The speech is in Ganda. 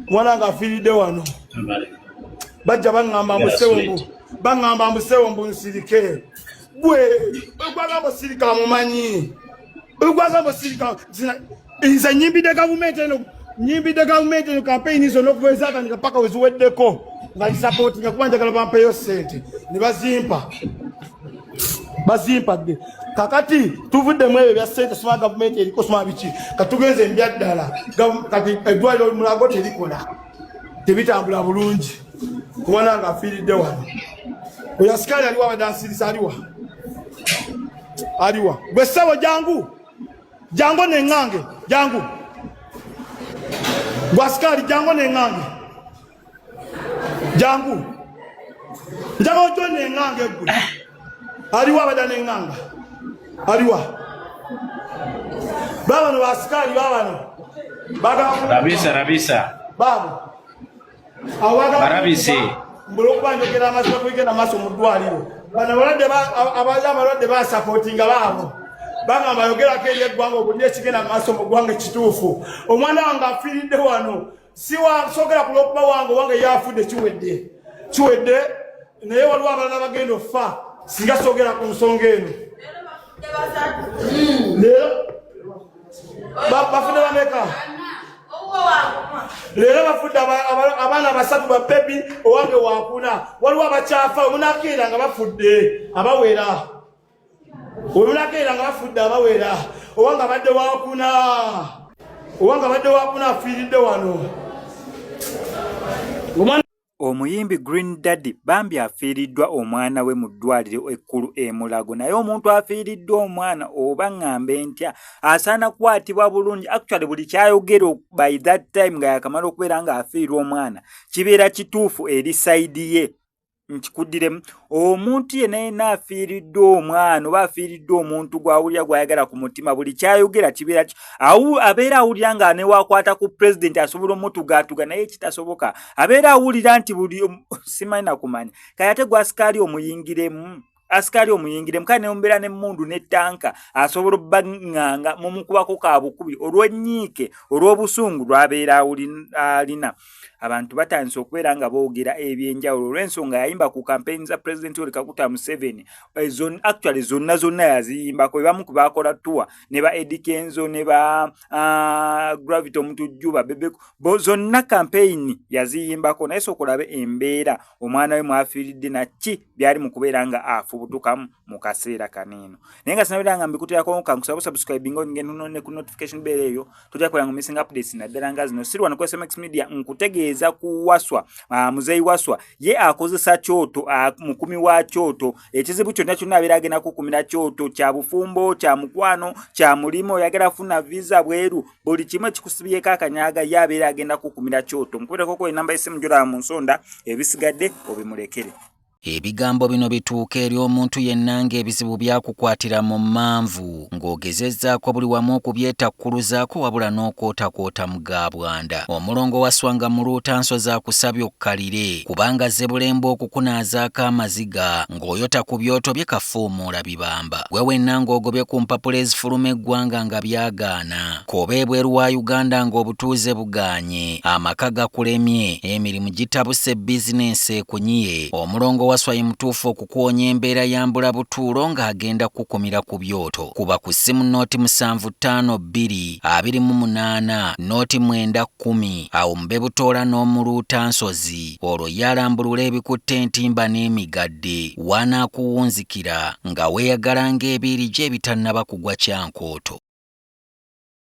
mwana nga afiiridde wano bajja baŋŋamba mbusewo mbu nsirike gwe ogwagamba osirika mumanyi ogwagamba osirika nze nyimbidde gavumenti eno kampeyini zonna okuva ezatandika paka weziweddeko nga nsapooti nga kuba njagala bampeeyo ssente ne bazimpadde kakati tuvuddemu ebyo bya ssente soma gavumenti eriko soma biki katugenze mbyaddala kati eddwaliro mulago terikola tebitambula bulungi kumwana nga afiiridde wano oyo asikali aliwa abadansirisa aliwa gwe ssebo jangu neŋŋange jangu gwe asikali jangu neŋŋange jangu njaga ojo neŋŋange gwe aliwa abada neŋŋanga aliwa babano basikali babano rabisa babo barabise mbulukuba njogera amazima kuyigenda maaso mu ddwaliro bano abaali abalwadde basapootinga baabo bagamba yogerako eri eggwanga obulina ekigenda maaso mu ggwanga ekituufu omwana wange afiiridde wano siwasogera ku lwokuba wange yafudde kiwedde naye waliwo abalala bagenda okufa singa sogera ku nsonga eno leero bafudde bameka leero bafudde abaana basatu babebi owange wakuna waliwo abakyafa omunakeera nga bafudde abawera owange abadde wakuna afiiridde wano. Omuyimbi Green Daddy bambi afiiriddwa omwana we mu ddwaliro ekkulu e Mulago, naye omuntu afiiriddwa omwana oba ŋŋambe ntya asaana kukwatibwa bulungi. Actually buli kyayogera by that time nga yakamala okubeera nga afiirwa omwana kibeera kituufu eri sayidi ye. Nkikuddiremu omuntu yenna afiiriddwa omwana oba afiiriddwa omuntu gw'awulira gw'ayagala ku mutima buli kyayogera kibeera abeera awulira nga newakwata ku president asobola omutugaatuga naye kitasoboka. Abeera awulira nti buli simanyi nakumanya kaya ate gwe asikaali omuyingiremu kandi nemubeera n'emmundu n'ettanka asobola obbaŋŋanga mumukubako kabukubi olw'ennyiike olw'obusungu lw'abeera alina. Abantu batandise okubeera nga boogera ebyenjawulo olw'ensonga yayimba ku campaign za President Yoweri Kaguta Museveni. Actually zonna yaziyimbako, bebamu ku baakola tour ne ba Eddie Kenzo ne ba Gravity Omutujjuba Bebeko zonna campaign yaziyimbako, naye sooka olabe embeera omwana we mwafiiridde naki byali mu kubeera nga afubutukamu mu kaseera kaneeno. Naye nga sinabeera nga mbikuteerako kankusaba subscribe ng'ogenda ne ku notification bell eyo tujja kubeera nga missing updates naddala nga zino. Sirwana ku SMX Media nkutegeeza ku Waswa muzeeyi Waswa ye akozesa kyoto mukumi wa kyoto ekizibu kyonna abeera agenda kukumira kyoto kya bufumbo kya mukwano kya mulimo yagala funa visa bweru buli kimu ekikusibyeko akanyaga ye abeera agenda kukumira kyoto. Mukubeereko enamba y'essimu gy'olaba mu nsonda ebisigadde obimulekere. Ebigambo bino bituuka eri omuntu yenna ng'ebizibu byakukwatira mu manvu ng'ogezezzaako buli wamu okubyetakkuluzaako wabula n'okootakoota mu gaabwanda. Omulongo Waswanga mu Luutansozi akusabye okkalire kubanga Zebulembe okukunaazaako amaziga ng'oyota ku byoto bye kafuumuula bibamba. Gwe wenna ng'ogobye ku mpapula ezifuluma eggwanga nga byagaana. Koba ebweru wa Uganda ng'obutuuze bugaanye, amaka gakulemye, emirimu gitabuse bizinensi ekunyiye. Omulongo Waswa ye mutuufu okukuwonya embeera yambula butuulo ng'agenda kukumira ku byoto. Kuba ku ssimu nooti 752228 nooti 910 awo mube butoola n'omu Luutansozi olwo yalambulula ebikutte entimba n'emigadde wanaakuwunzikira nga weeyagala ng'ebiiri gye ebitannaba kugwa kyankooto.